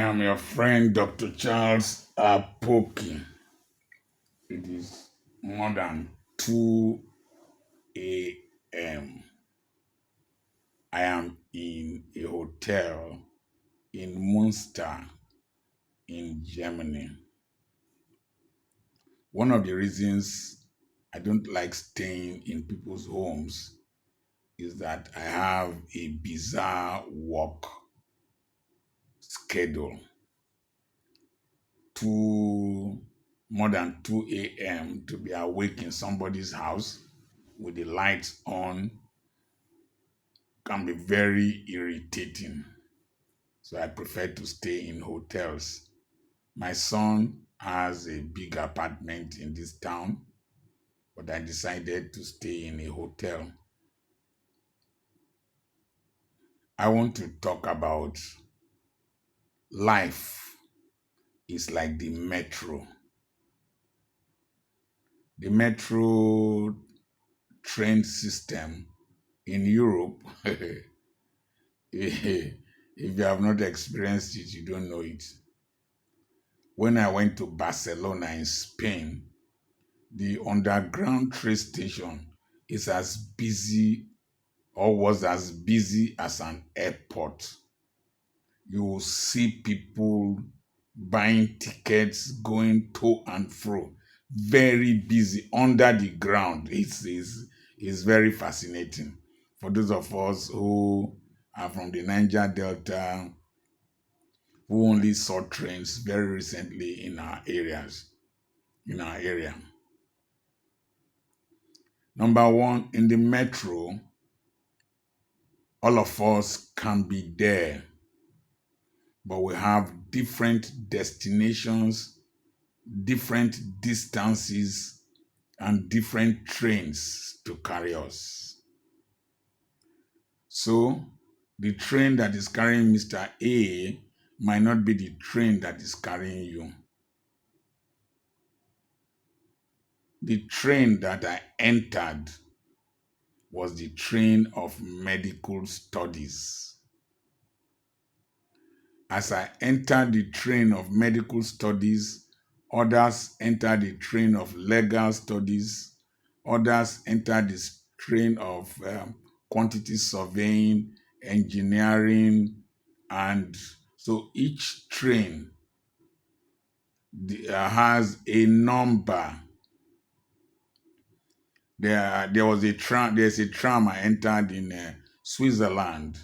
am your friend, Dr. Charles Apoki. It is more than 2 a.m. I am in a hotel in Munster in Germany. One of the reasons I don't like staying in people's homes is that I have a bizarre work schedule. More than 2 a.m. to be awake in somebody's house with the lights on can be very irritating. So I prefer to stay in hotels. My son has a big apartment in this town, but I decided to stay in a hotel. I want to talk about life is like the metro. The metro train system in Europe, if you have not experienced it, you don't know it. When I went to Barcelona in Spain, the underground train station is as busy or was as busy as an airport. You will see people buying tickets, going to and fro, very busy under the ground. It's very fascinating. For those of us who are from the Niger Delta, who only saw trains very recently in our area. Number one, in the metro, all of us can be there, but we have different destinations, different distances, and different trains to carry us. So, the train that is carrying Mr. A might not be the train that is carrying you. The train that I entered was the train of medical studies. As I entered the train of medical studies, others entered the train of legal studies, others entered the train of quantity surveying, engineering, and so each train has a number. There's a tram I entered in Switzerland,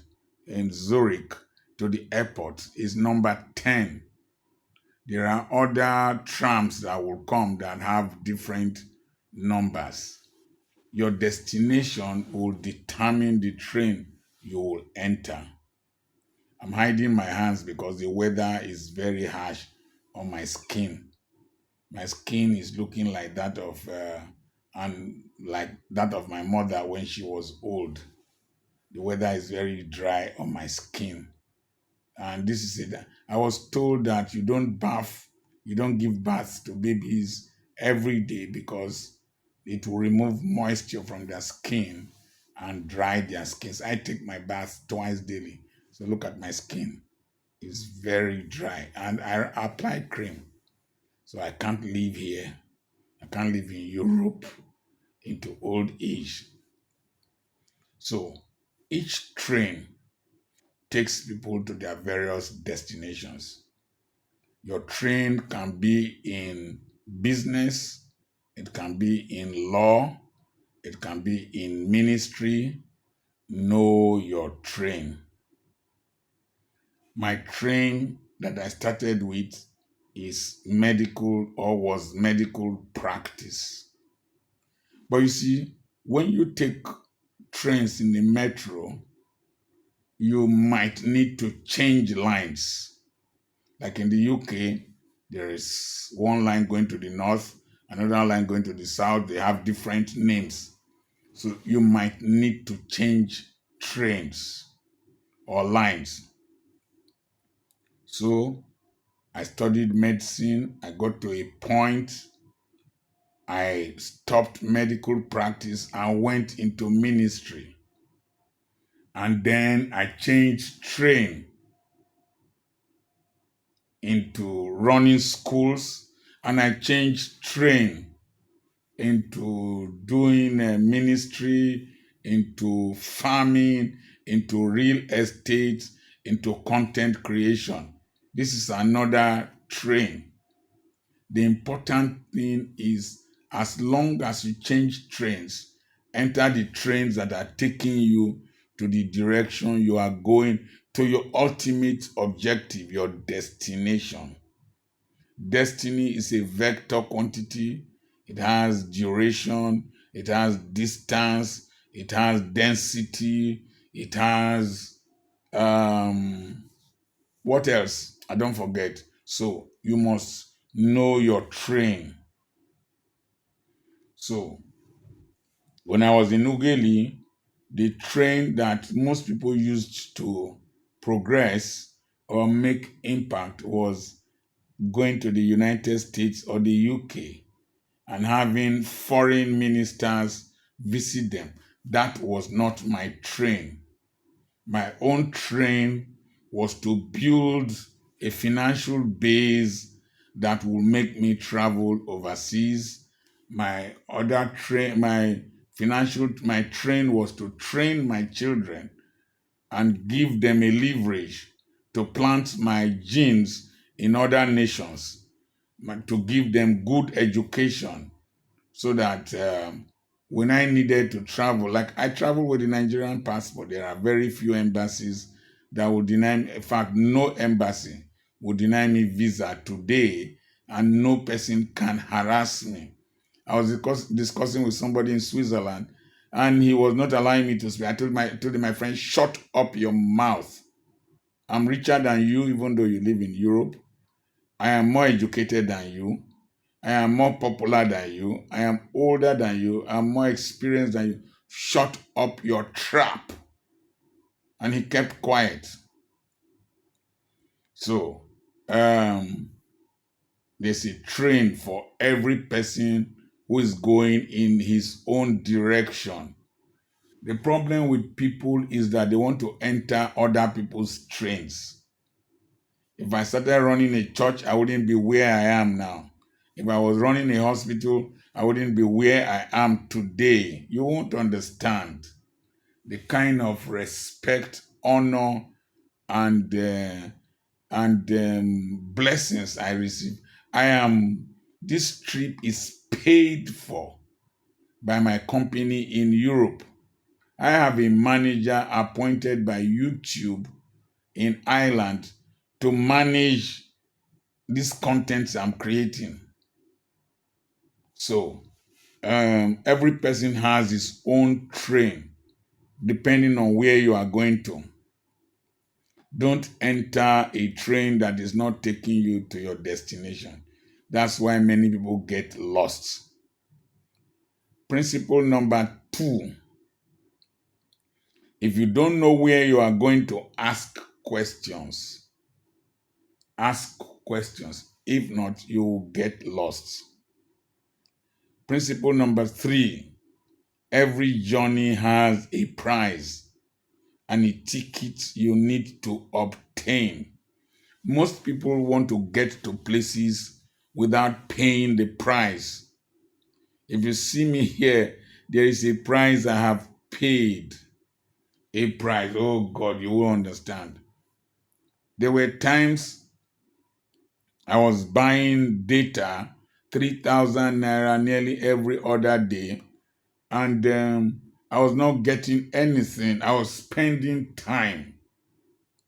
in Zurich, to the airport. Is number 10. There are other trams that will come that have different numbers. Your destination will determine the train you will enter. I'm hiding my hands because the weather is very harsh on my skin. My skin is looking like that of my mother when she was old. The weather is very dry on my skin. And this is it. I was told that you don't give bath to babies every day because it will remove moisture from their skin and dry their skins. I take my bath twice daily. So look at my skin. It's very dry. And I apply cream. So I can't live here. I can't live in Europe into old age. So each train takes people to their various destinations. Your train can be in business, it can be in law, it can be in ministry. Know your train. My train that I started with is medical or was medical practice. But you see, when you take trains in the metro, you might need to change lines. Like in the UK, there is one line going to the north, another line going to the south. They have different names. So you might need to change trains or lines. So I studied medicine. I got to a point. I stopped medical practice and went into ministry. And then I changed train. into running schools, and I changed train into doing ministry, into farming, into real estate, into content creation. This is another train. The important thing is, as long as you change trains, enter the trains that are taking you to the direction you are going, to your ultimate objective, your destination. Destiny is a vector quantity. It has duration, it has distance, it has density, it has what else? I don't forget. So you must know your train. So when I was in Ugeli, the train that most people used to progress or make impact was going to the United States or the UK and having foreign ministers visit them. That was not my train. My own train was to build a financial base that will make me travel overseas. My train was to train my children and give them a leverage to plant my genes in other nations, to give them good education so that when I needed to travel, like I travel with the Nigerian passport, there are very few embassies that would deny me. In fact, no embassy would deny me visa today, and no person can harass me. I was discussing with somebody in Switzerland, and he was not allowing me to speak. I told him, my friend, shut up your mouth. I'm richer than you, even though you live in Europe. I am more educated than you. I am more popular than you. I am older than you. I'm more experienced than you. Shut up your trap. And he kept quiet. So, there's a train for every person who is going in his own direction. The problem with people is that they want to enter other people's trains. If I started running a church, I wouldn't be where I am now. If I was running a hospital, I wouldn't be where I am today. You won't understand the kind of respect, honor, and blessings I receive. This trip is paid for by my company in Europe. I have a manager appointed by YouTube in Ireland to manage these contents I'm creating. So every person has his own train depending on where you are going to. Don't enter a train that is not taking you to your destination. That's why many people get lost. Principle number 2: if you don't know where you are going to, ask questions. Ask questions. If not, you will get lost. Principle number 3: every journey has a price and a ticket you need to obtain. Most people want to get to places without paying the price. If you see me here, there is a price I have paid. A price. Oh God, you will understand. There were times I was buying data, 3,000 naira nearly every other day, and I was not getting anything. I was spending time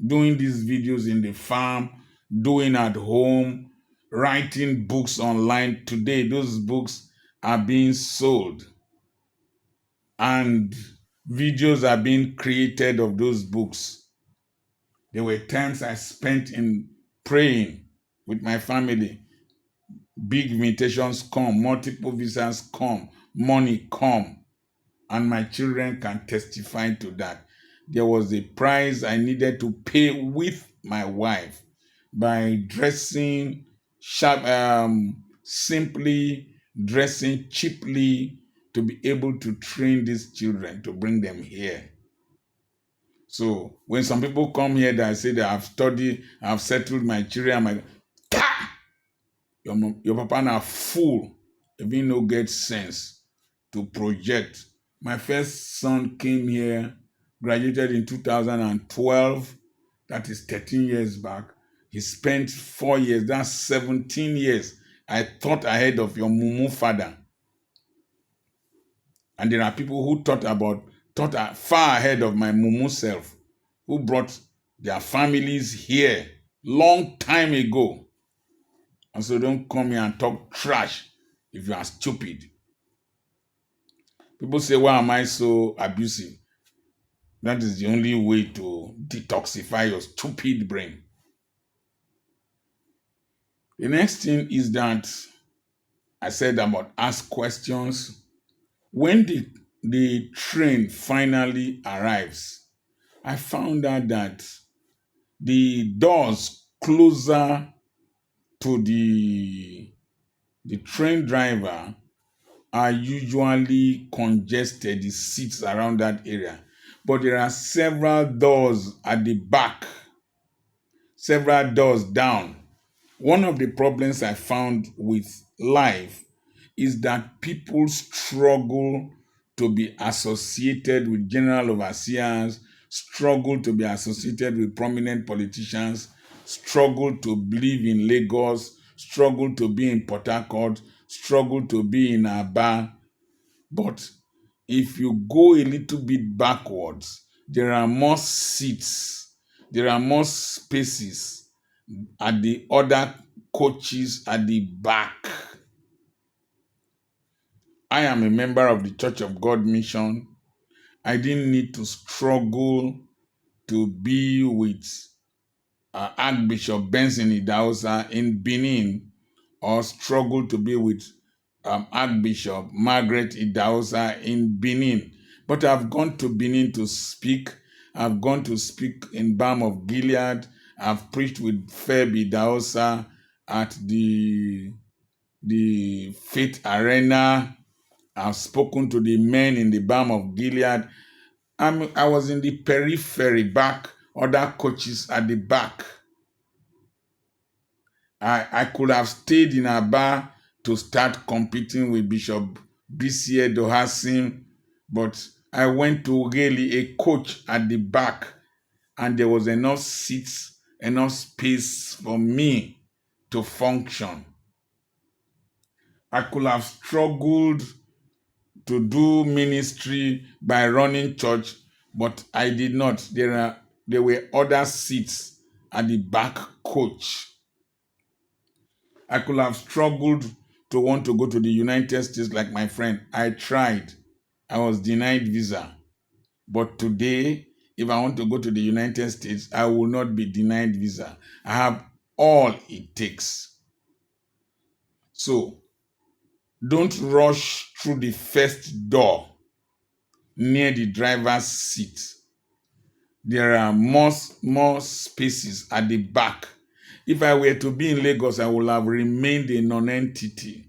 doing these videos in the farm, doing at home, writing books online. Today, those books are being sold and videos are being created of those books. There were times I spent in praying with my family. Big invitations come, multiple visas come, money come, and my children can testify to that. There was a price I needed to pay with my wife by dressing sharp, simply, dressing cheaply, to be able to train these children to bring them here. So when some people come here that say that I've studied, I've settled my children, Your papa na fool if he no get sense to project. My first son came here, graduated in 2012. That is 13 years back. He spent 4 years, that's 17 years. I thought ahead of your mumu father. And there are people who thought far ahead of my mumu self, who brought their families here long time ago. And so don't come here and talk trash if you are stupid. People say, why am I so abusive? That is the only way to detoxify your stupid brain. The next thing is that I said about ask questions. When the train finally arrives, I found out that the doors closer to the train driver are usually congested, the seats around that area. But there are several doors at the back, several doors down. One of the problems I found with life is that people struggle to be associated with general overseers, struggle to be associated with prominent politicians, struggle to live in Lagos, struggle to be in Port Harcourt, struggle to be in Aba. But if you go a little bit backwards, there are more seats, there are more spaces at the other coaches at the back. I am a member of the Church of God Mission. I didn't need to struggle to be with Archbishop Benson Idahosa in Benin, or struggle to be with Archbishop Margaret Idahosa in Benin. But I've gone to Benin to speak. I've gone to speak in Balm of Gilead. I've preached with Feb Idahosa at the Faith Arena. I've spoken to the men in the Balm of Gilead. I was in the periphery back, other coaches at the back. I could have stayed in Aba to start competing with Bishop B.C. Edohasim, but I went to really a coach at the back, and there was enough seats, enough space for me to function. I could have struggled to do ministry by running church, but I did not. There were other seats at the back coach. I could have struggled to want to go to the United States like my friend. I tried. I was denied visa. But today, if I want to go to the United States, I will not be denied visa. I have all it takes. So, don't rush through the first door near the driver's seat. There are more spaces at the back. If I were to be in Lagos, I would have remained a non-entity.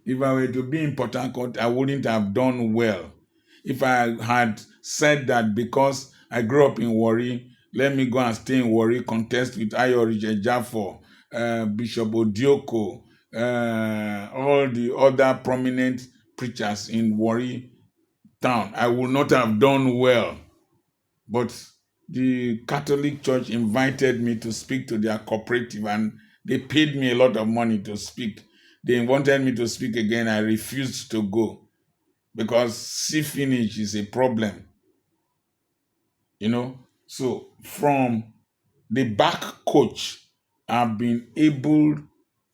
If I were to be in Port Harcourt, I wouldn't have done well. If I had said that because I grew up in Warri, let me go and stay in Warri, contest with Ayorij Ejafo, Bishop Odioko, all the other prominent preachers in Warri town, I would not have done well. But the Catholic Church invited me to speak to their cooperative, and they paid me a lot of money to speak. They wanted me to speak again. I refused to go because see finish is a problem. So from the back coach, I've been able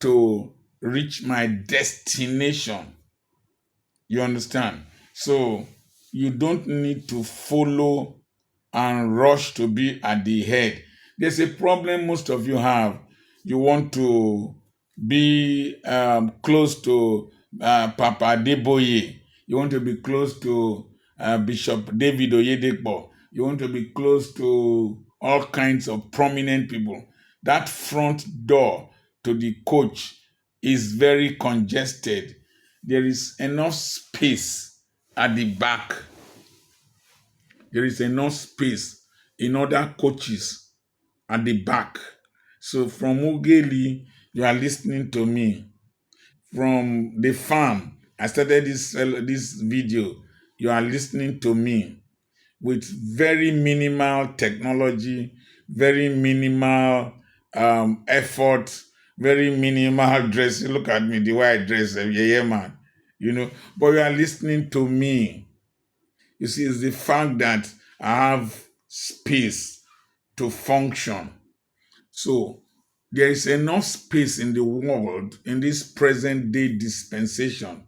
to reach my destination. You understand? So you don't need to follow and rush to be at the head. There's a problem most of you have. You want to be close to Papa Deboye. You want to be close to Bishop David Oyedepo. You want to be close to all kinds of prominent people. That front door to the coach is very congested. There is enough space at the back. There is enough space in other coaches at the back. So from Ugeli, you are listening to me. From the farm, I started this video. You are listening to me with very minimal technology, very minimal effort, very minimal dressing. Look at me, the way I dress, yeah, man. You know, but you are listening to me. You see, it's the fact that I have space to function. So there is enough space in the world in this present day dispensation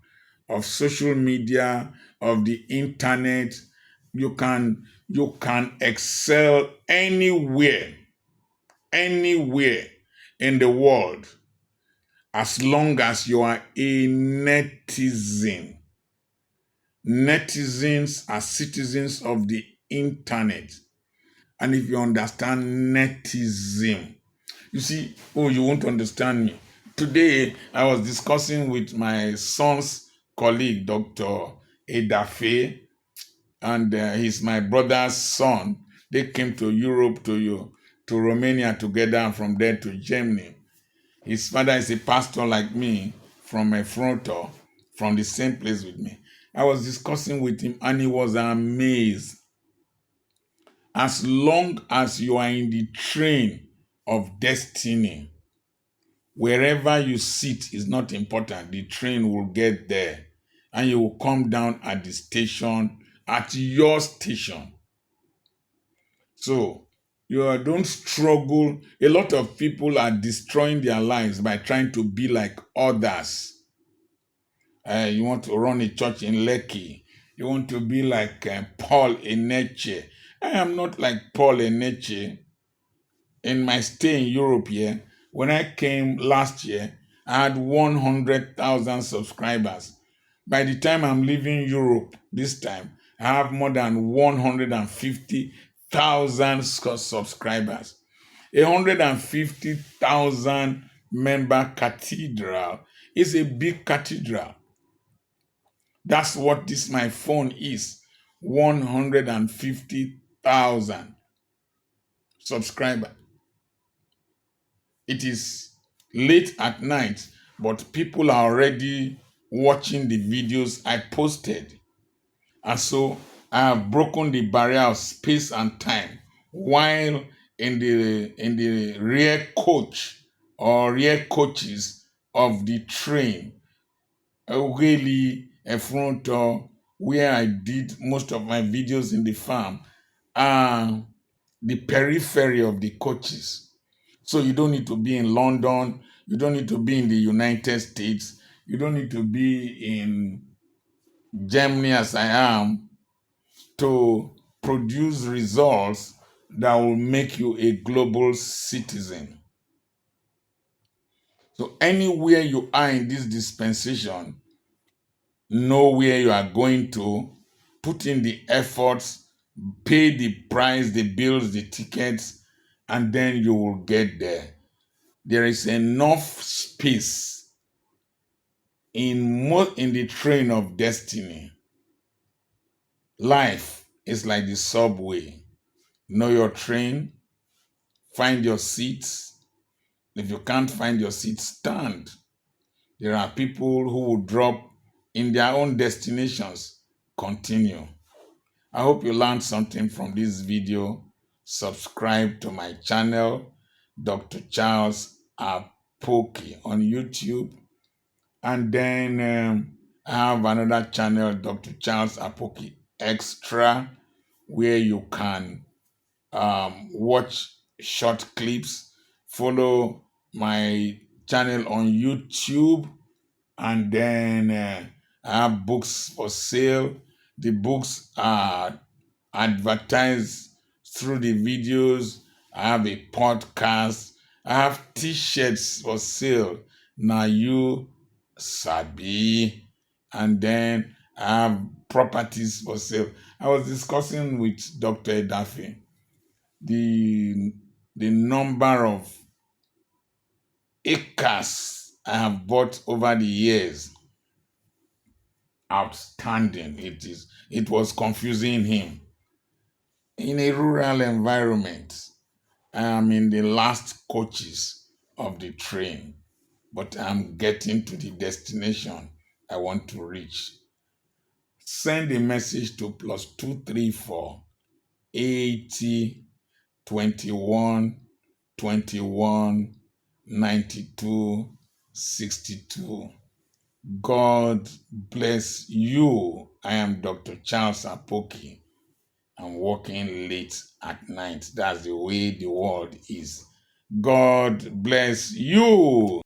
of social media, of the internet. You can excel anywhere in the world as long as you are a netizen. Netizens are citizens of the internet. And if you understand netism, you see, oh, you won't understand me. Today, I was discussing with my son's colleague, Dr. Edafe, and he's my brother's son. They came to Europe, to Romania together, and from there to Germany. His father is a pastor like me from a frontal, from the same place with me. I was discussing with him, and he was amazed. As long as you are in the train of destiny, wherever you sit is not important. The train will get there and you will come down at the station, at your station. So don't struggle. A lot of people are destroying their lives by trying to be like others. You want to run a church in Lekki. You want to be like Paul Eneche. I am not like Paul Eneche. In my stay in Europe here, when I came last year, I had 100,000 subscribers. By the time I'm leaving Europe this time, I have more than 150,000 subscribers. 150,000 member cathedral is a big cathedral. That's what this my phone is. 150,000 subscribers. It is late at night, but people are already watching the videos I posted. And so I have broken the barrier of space and time while in the rear coach or rear coaches of the train, really a frontal where I did most of my videos in the farm, the periphery of the coaches. So you don't need to be in London. You don't need to be in the United States. You don't need to be in Germany as I am to produce results that will make you a global citizen. So anywhere you are in this dispensation, know where you are going to, put in the efforts, pay the price, the bills, the tickets, and then you will get there. There is enough space in the train of destiny. Life is like the subway. Know your train, find your seats. If you can't find your seat, stand. There are people who will drop in their own destinations. Continue. I hope you learned something from this video. Subscribe to my channel, Dr. Charles Apoki on YouTube. And then I have another channel, Dr. Charles Apoki Extra, where you can watch short clips, follow my channel on YouTube, and then I have books for sale. The books are advertised through the videos. I have a podcast. I have t-shirts for sale. Now you sabi. And then I have properties for sale. I was discussing with Dr. Edafe the number of acres I have bought over the years. Outstanding it is. It was confusing him. In a rural environment, I am in the last coaches of the train, but I'm getting to the destination I want to reach. Send a message to +234 80 21 21 92 62. God bless you. I am Dr. Charles Apoki. I'm working late at night. That's the way the world is. God bless you.